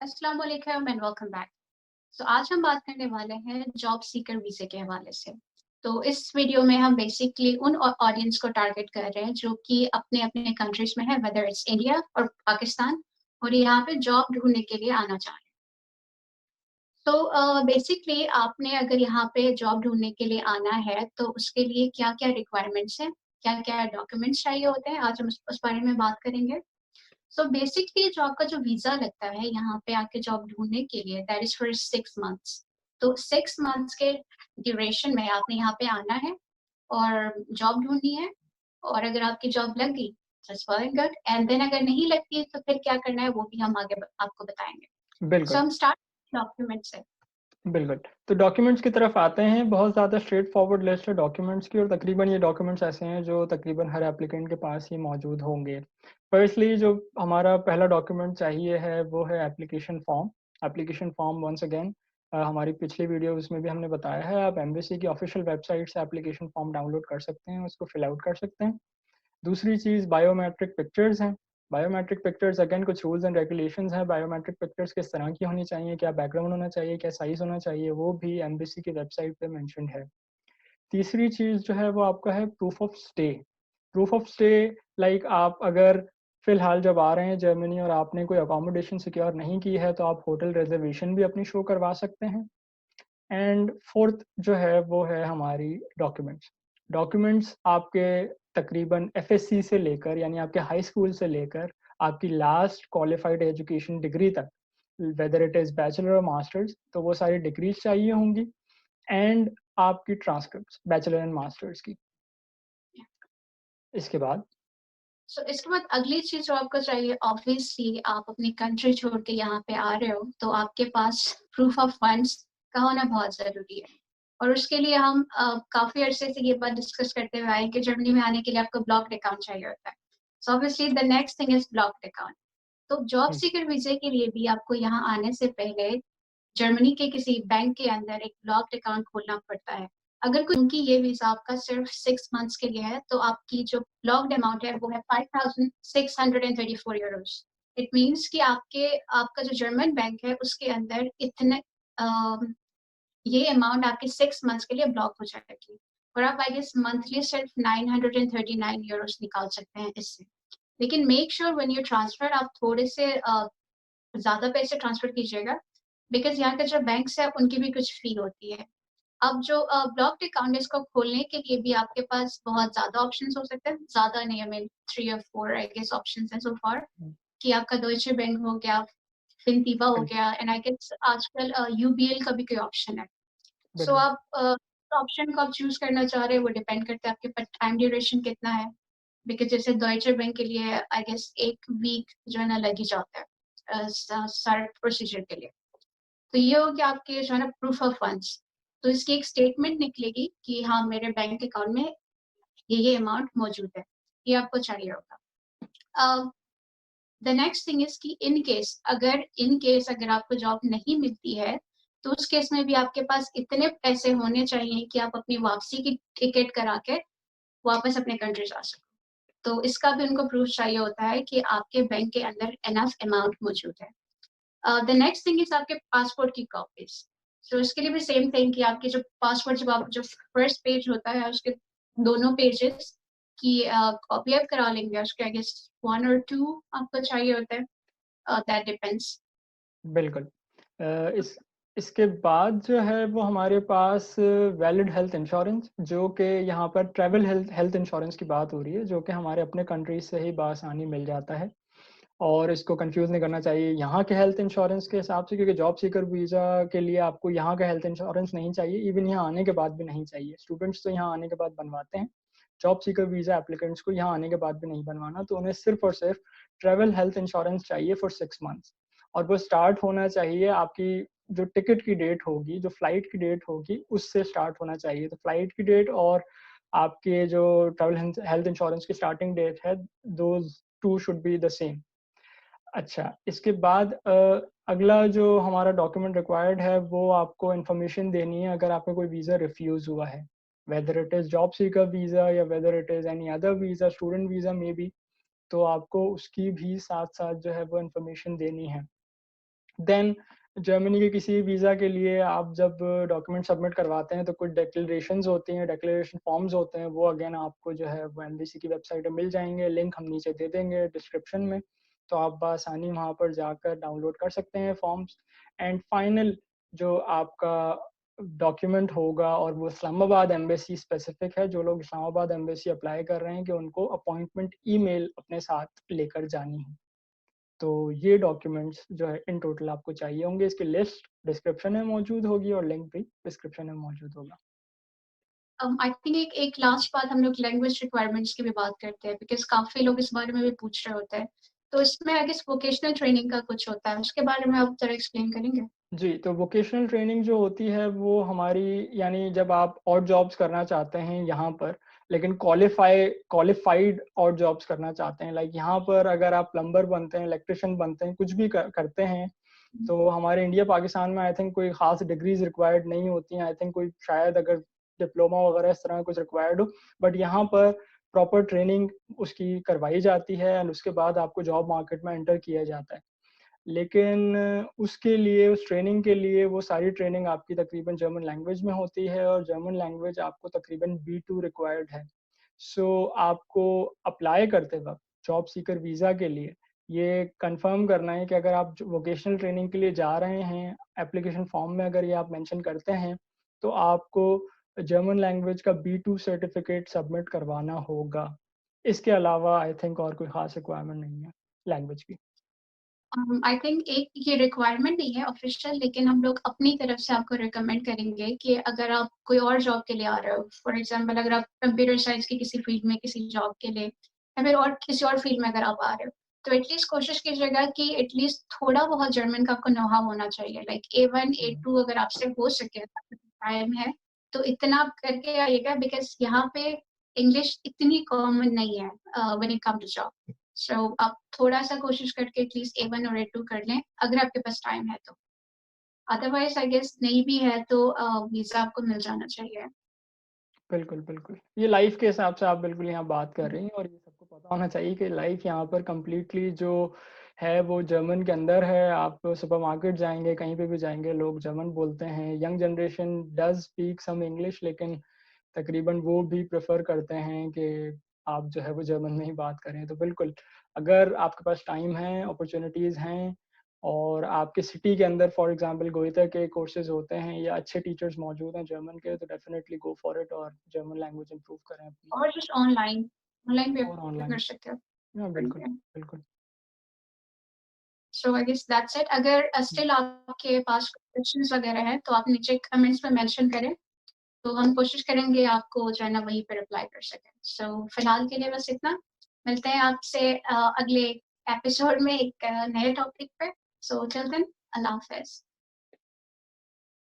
अस्सलाम वालेकुम and welcome back. सो आज हम बात करने वाले हैं जॉब सीकर वीज़े के हवाले से। तो इस वीडियो में हम बेसिकली उन ऑडियंस को टारगेट कर रहे हैं जो कि अपने-अपने कंट्रीज़ में है, वेदर इट्स इंडिया और पाकिस्तान, और यहाँ पे जॉब ढूँढने के लिए आना चाह रहे हैं। तो बेसिकली आपने अगर यहाँ पे जॉब ढूँढने के लिए आना है, तो उसके लिए क्या-क्या रिक्वायरमेंट्स हैं, क्या-क्या डॉक्यूमेंट्स चाहिए होते हैं, आज हम उस बारे में बात करेंगे। सो बेसिकली जो आपका जो वीज़ा लगता है यहाँ पे आके जॉब ढूँढने के लिए, दैट इज़ फॉर 6 मंथ्स। तो 6 मंथ्स के ड्यूरेशन में आपने यहाँ पे आना है और जॉब ढूँढनी है, और अगर आपकी जॉब लग गई, that's well and good, and then अगर नहीं लगती है तो फिर क्या करना है वो भी हम आगे आपको बताएँगे। सो बिल्कुल, हम स्टार्ट डॉक्यूमेंट से। बिल्कुल। तो डॉक्यूमेंट्स की तरफ आते हैं, बहुत ज़्यादा स्ट्रेट फॉरवर्ड लिस्ट है डॉक्यूमेंट्स की और तकरीबन ये डॉक्यूमेंट्स ऐसे हैं जो तकरीबन हर एप्लीकेंट के पास ही मौजूद होंगे। फर्स्टली जो हमारा पहला डॉक्यूमेंट चाहिए है वो है application form. Application form once again हमारी पिछली वीडियोज़ में भी हमने बताया है, आप एम्बेसी की ऑफ़िशियल वेबसाइट से एप्लीकेशन फ़ॉर्म डाउनलोड कर सकते हैं, उसको फिल आउट कर सकते हैं। दूसरी चीज़ बायोमेट्रिक पिक्चर्स हैं। बायोमेट्रिक पिक्चर्स अगेन कुछ रूल्स एंड रेगुलेशंस हैं, बायोमेट्रिक पिक्चर्स किस तरह की होनी चाहिए, क्या बैकग्राउंड होना चाहिए, क्या साइज़ होना चाहिए, वो भी एम्बेसी की वेबसाइट पे मेंशन्ड है। तीसरी चीज़ जो है वो आपका है proof of stay. Proof of stay like आप अगर फ़िलहाल जब आ रहे हैं जर्मनी और आपने कोई अकोमोडेशन सिक्योर नहीं की है, तो आप होटल रिज़र्वेशन भी अपनी शो करवा सकते हैं। एंड फोर्थ जो है वो है हमारी डॉक्यूमेंट्स। डॉक्यूमेंट्स आपके तकरीबन एफएससी से लेकर यानी आपके हाई स्कूल से लेकर आपकी लास्ट क्वालिफाइड एजुकेशन डिग्री तक, वेदर इट इज़ बैचलर और मास्टर्स, तो वो सारी डिग्रीज चाहिए होंगी एंड आपकी ट्रांसक्रिप्ट्स बैचलर एंड मास्टर्स की। इसके बाद सो इसके बाद अगली चीज़ जो आपको चाहिए, ऑब्वियसली आप अपनी कंट्री छोड़ के यहाँ पे आ रहे हो, तो आपके पास प्रूफ ऑफ फंड्स का होना बहुत ज़रूरी है। और उसके लिए हम काफ़ी अरसे से ये बात डिस्कस करते हुए आए कि जर्मनी में आने के लिए आपको ब्लॉक्ड अकाउंट चाहिए होता है। So obviously the next thing is blocked account. तो जॉब हुँ, सीकर वीज़े के लिए भी आपको यहाँ आने से पहले जर्मनी के किसी बैंक के अंदर एक ब्लॉक्ड अकाउंट खोलना पड़ता है। अगर क्योंकि ये वीज़ा आपका सिर्फ़ 6 मंथ्स के लिए है, तो आपकी जो ब्लॉक्ड अमाउंट है, वो है 5,634 यूरोज़। इट मीन्स कि आपका जो जर्मन बैंक है, उसके अंदर इतने अ, ये अमाउंट आपके 6 मंथ्स के लिए ब्लॉक हो जाएगी, और आप आई गेस मंथली सिर्फ़ 939 यूरोज़ निकाल सकते हैं इससे। लेकिन make sure when you transfer आप थोड़े से ज़्यादा पैसे ट्रांसफ़र कीजिएगा, बिकॉज़ यहाँ के जो बैंक्स हैं उनकी भी कुछ फ़ी होती है। अब जो ब्लॉक्ड अकाउंट है, इसको खोलने के लिए भी आपके पास बहुत ज़्यादा ऑप्शंस हो सकते हैं। ज़्यादा नहीं, आई मीन 3 और 4 आई गेस ऑप्शंस हैं सो फार, हुँ, कि आपका डॉइचे बैंक हो गया, फिनटीवा हो बिल्कुल, गया, एंड आई गेस आजकल यूबीएल का भी कोई ऑप्शन है। सो बिल्कुल। आप ऑप्शन को आप चूज़ करना चाह रहे हैं, वो डिपेंड करता है आपके पास टाइम ड्यूरेशन कितना है। बिकॉज़ जैसे डॉइचे बैंक के लिए आई गेस 1 वीक जो है ना लग ही जाता है सारे प्रोसीजर के लिए। तो ये हो गया आपके जो है ना प्रूफ ऑफ फंड्स। तो इसकी एक स्टेटमेंट निकलेगी कि हाँ, मेरे बैंक अकाउंट में ये अमाउंट मौजूद है। ये आपको चाहिए होगा। द नेक्स्ट थिंग इज़ कि इन केस अगर आपको जॉब नहीं मिलती है, तो उस केस में भी आपके पास इतने पैसे होने चाहिए कि आप अपनी वापसी की टिकट करा के वापस अपने कंट्री जा सको। तो इसका भी उनको प्रूफ चाहिए होता है कि आपके बैंक के अंदर इनफ अमाउंट मौजूद है। द नेक्स्ट थिंग इज़ आपके पासपोर्ट की कॉपीज़। सो इसके लिए भी सेम थिंग कि आपके जो पासपोर्ट, जब आप जो फर्स्ट पेज होता है उसके दोनों पेजेस की कॉपी आप करा लेंगे। उसके आई गेस 1 और 2 आपको चाहिए होता है। That depends. बिल्कुल। इसके बाद जो है वो हमारे पास वैलिड हेल्थ इंश्योरेंस, जो कि यहाँ पर ट्रैवल हेल्थ हेल्थ इंश्योरेंस की बात हो रही है, जो कि हमारे अपने कंट्री से ही बआसानी मिल जाता है। और इसको कंफ्यूज़ नहीं करना चाहिए यहाँ के हेल्थ इंश्योरेंस के हिसाब से, क्योंकि जॉब सीकर वीज़ा के लिए आपको यहाँ का हेल्थ इंश्योरेंस नहीं चाहिए, इवन यहाँ आने के बाद भी नहीं चाहिए। स्टूडेंट्स तो यहाँ आने के बाद बनवाते हैं, जॉब सीकर वीज़ा एप्लीकेंट्स को यहाँ आने के बाद भी नहीं बनवाना, तो उन्हें सिर्फ़ और सिर्फ़ ट्रैवल हेल्थ इंश्योरेंस चाहिए फॉर 6 मंथ्स। और वो स्टार्ट होना चाहिए आपकी जो टिकट की डेट होगी, जो फ्लाइट की डेट होगी, उससे स्टार्ट होना चाहिए। तो फ्लाइट की डेट और आपके जो ट्रैवल हेल्थ इंश्योरेंस की स्टार्टिंग डेट है, those 2 should be the same. अच्छा, इसके बाद अगला जो हमारा डॉक्यूमेंट रिक्वायर्ड है, वो आपको इन्फॉर्मेशन देनी है अगर आपका कोई वीज़ा रिफ्यूज़ हुआ है। Whether it is job seeker visa या whether it is any other visa, student visa maybe, तो आपको उसकी भी साथ-साथ जो है वो इन्फॉर्मेशन देनी है। देन जर्मनी के किसी वीज़ा के लिए आप जब डॉक्यूमेंट सबमिट करवाते हैं तो कुछ डिक्लेरेशंस होती हैं, डिक्लेरेशन फॉर्म्स होते हैं, वो अगेन आपको जो है वो एम्बेसी की वेबसाइट पे मिल जाएँगे, लिंक हम नीचे दे देंगे डिस्क्रिप्शन में, तो आप बआसानी वहाँ पर जाकर डाउनलोड कर सकते हैं फॉर्म्स। एंड फाइनल जो आपका डॉक्यूमेंट होगा और वो इस्लामाबाद एम्बेसी स्पेसिफिक है, जो लोग इस्लामाबाद एम्बेसी अप्लाई कर रहे हैं कि उनको अपॉइंटमेंट ईमेल अपने साथ लेकर जानी है। तो ये डॉक्यूमेंट्स जो है इन टोटल आपको चाहिए होंगे। इसकी लिस्ट डिस्क्रिप्शन में मौजूद होगी और लिंक भी डिस्क्रिप्शन में मौजूद होगा। आई थिंक एक एक लास्ट बात हम लोग लैंग्वेज रिक्वायरमेंट्स की भी बात करते हैं बिकॉज़ काफ़ी लोग इस बारे में भी पूछ रहे होते हैं। तो इसमें आई गेस वोकेशनल ट्रेनिंग का कुछ होता है, उसके बारे में आप ज़रा एक्सप्लेन करेंगे? जी, तो वोकेशनल ट्रेनिंग जो होती है वो हमारी यानी जब आप और जॉब्स करना चाहते हैं यहाँ पर, लेकिन क्वालिफ़ाइड और जॉब्स करना चाहते हैं, लाइक यहाँ पर अगर आप प्लम्बर बनते हैं, इलेक्ट्रिशियन बनते हैं, कुछ भी करते हैं, तो हमारे इंडिया पाकिस्तान में आई थिंक कोई ख़ास डिग्रीज़ रिक्वायर्ड नहीं होती हैं। आई थिंक कोई शायद अगर डिप्लोमा वगैरह इस तरह का कुछ रिक्वायर्ड हो, बट यहाँ पर प्रॉपर ट्रेनिंग उसकी करवाई जाती है एंड उसके बाद आपको जॉब मार्केट में एंटर किया जाता है। लेकिन उसके लिए उस ट्रेनिंग के लिए वो सारी ट्रेनिंग आपकी तकरीबन जर्मन लैंग्वेज में होती है और जर्मन लैंग्वेज आपको तकरीबन B2 रिक्वायर्ड है। सो आपको अप्लाई करते वक़्त जॉब सीकर वीज़ा के लिए ये कन्फर्म करना है कि अगर आप वोकेशनल ट्रेनिंग के लिए जा रहे हैं, एप्लीकेशन फॉर्म में अगर ये आप मेंशन करते हैं, तो आपको जर्मन लैंग्वेज का B2 सर्टिफिकेट सबमिट करवाना होगा। इसके अलावा आई थिंक और कोई ख़ास रिक्वायरमेंट नहीं है लैंग्वेज की। आई थिंक एक ये रिक्वायरमेंट नहीं है ऑफिशियल लेकिन हम लोग अपनी तरफ से आपको रिकमेंड करेंगे कि अगर आप कोई और जॉब के लिए आ रहे हो, फॉर एग्जांपल अगर आप कंप्यूटर साइंस की किसी फील्ड में किसी जॉब के लिए या फिर और किसी और फील्ड में अगर आप आ रहे हो, तो एटलीस्ट कोशिश कीजिएगा कि एटलीस्ट थोड़ा बहुत जर्मन का आपको नो-हाउ होना चाहिए। लाइक A1, हुँ। A2 अगर आपसे हो सके, टाइम है, तो इतना आप करके आइएगा बिकॉज़ यहाँ पे इंग्लिश इतनी कॉमन नहीं है when it come to job. So आप थोड़ा-सा कोशिश करके एटलीस्ट A1 और A2 कर लें, अगर आपके पास टाइम है तो। अदरवाइज़ आई गेस नहीं भी है तो वीज़ा आपको मिल जाना चाहिए। बिल्कुल, बिल्कुल। ये लाइफ़ के हिसाब से आप बिल्कुल यहाँ बात कर रही हैं और ये सबको पता होना चाहिए कि लाइफ़ यहाँ पर कंप्लीटली जो है वो जर्मन के अंदर है। आप सुपरमार्केट जाएँगे, कहीं पे भी जाएँगे लोग जर्मन बोलते हैं। Young generation does speak some English लेकिन तकरीबन वो भी प्रेफ़र करते हैं कि आप जो है वो जर्मन में ही बात करें। तो बिल्कुल, अगर आपके पास टाइम है, अपॉर्च्युनिटीज़ हैं और आपके सिटी के अंदर फॉर एग्ज़ाम्पल गोएथे के कोर्सेज़ होते हैं या अच्छे टीचर्स मौजूद हैं जर्मन के, तो डेफ़िनेटली गो फॉर इट और जर्मन लैंग्वेज इम्प्रूव करें अपनी और जस्ट ऑनलाइन, ऑनलाइन भी और आप ऑनलाइन। कर सकते हो। हाँ, बिल्कुल, बिल्कुल। सो आई गेस दैट्स इट। अगर हुँ, स्टिल आपके पास क्वेश्चंस वगैरह हैं, तो आप नीचे कमेंट्स में मेंशन करें, तो हम कोशिश करेंगे आपको जो है ना वहीं पे रिप्लाई कर सकें। सो फिलहाल के लिए बस इतना। मिलते हैं आपसे अगले एपिसोड में एक नए टॉपिक पे। सो टिल देन अल्लाह हाफ़िज़।